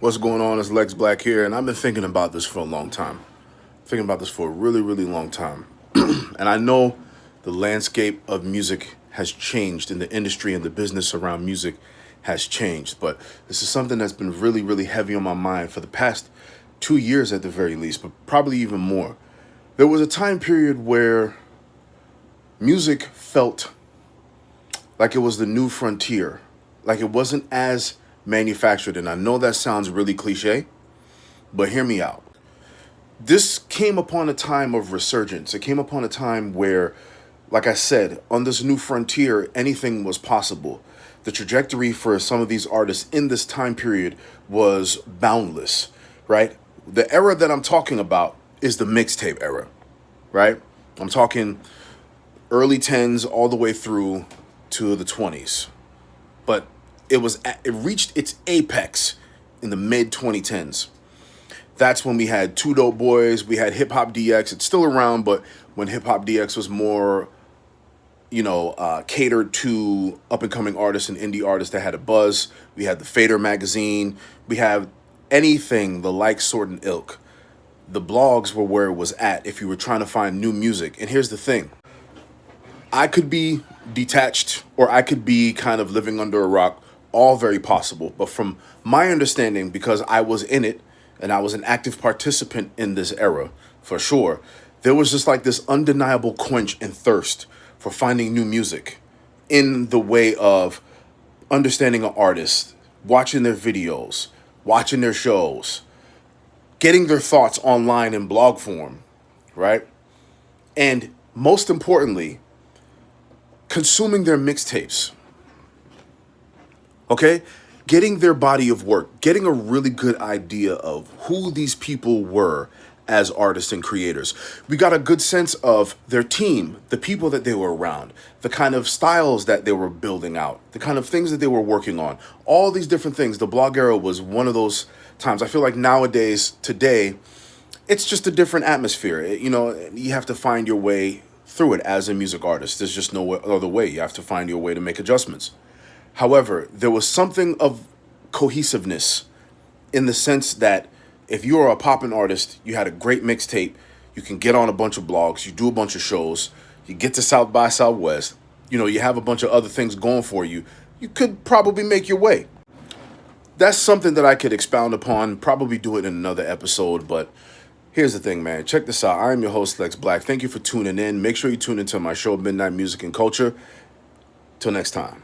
What's going on? It's Lex Black here, and I've been thinking about this for a long time. Thinking about this for a really, really long time. And I know the landscape of music has changed, and the industry and the business around music has changed. But this is something that's been really, really heavy on my mind for the past 2 years at the very least, but probably even more. There was a time period where music felt like it was the new frontier, like it wasn't as manufactured. And I know that sounds really cliche, but hear me out. This came upon a time of resurgence. It came upon a time where, like I said, on this new frontier, anything was possible. The trajectory for some of these artists in this time period was boundless, right? The era that I'm talking about is the mixtape era, right? I'm talking early 10s all the way through to the 20s. But it reached its apex in the mid 2010s. That's when we had Two Dope Boys, we had Hip Hop DX. It's still around, but when Hip Hop DX was more, catered to up and coming artists and indie artists that had a buzz. We had the Fader magazine. We have anything the like, sort, and ilk. The blogs were where it was at if you were trying to find new music. And here's the thing. I could be detached or I could be kind of living under a rock, all very possible. But from my understanding, because I was in it and I was an active participant in this era, for sure, there was just like this undeniable quench and thirst for finding new music in the way of understanding an artist, watching their videos, watching their shows, getting their thoughts online in blog form, right? And most importantly, consuming their mixtapes, okay? Getting their body of work, getting a really good idea of who these people were as artists and creators. We got a good sense of their team, the people that they were around, the kind of styles that they were building out, the kind of things that they were working on, all these different things. The blog era was one of those times. I feel like nowadays, today, it's just a different atmosphere. You have to find your way through it as a music artist. There's just no other way. You have to find your way to make adjustments. However, there was something of cohesiveness in the sense that if you are a poppin' artist, you had a great mixtape, you can get on a bunch of blogs, you do a bunch of shows, you get to South by Southwest, you have a bunch of other things going for you, you could probably make your way. That's something that I could expound upon, probably do it in another episode, but here's the thing, man. Check this out. I am your host, Lex Black. Thank you for tuning in. Make sure you tune into my show, Midnight Music and Culture. Till next time.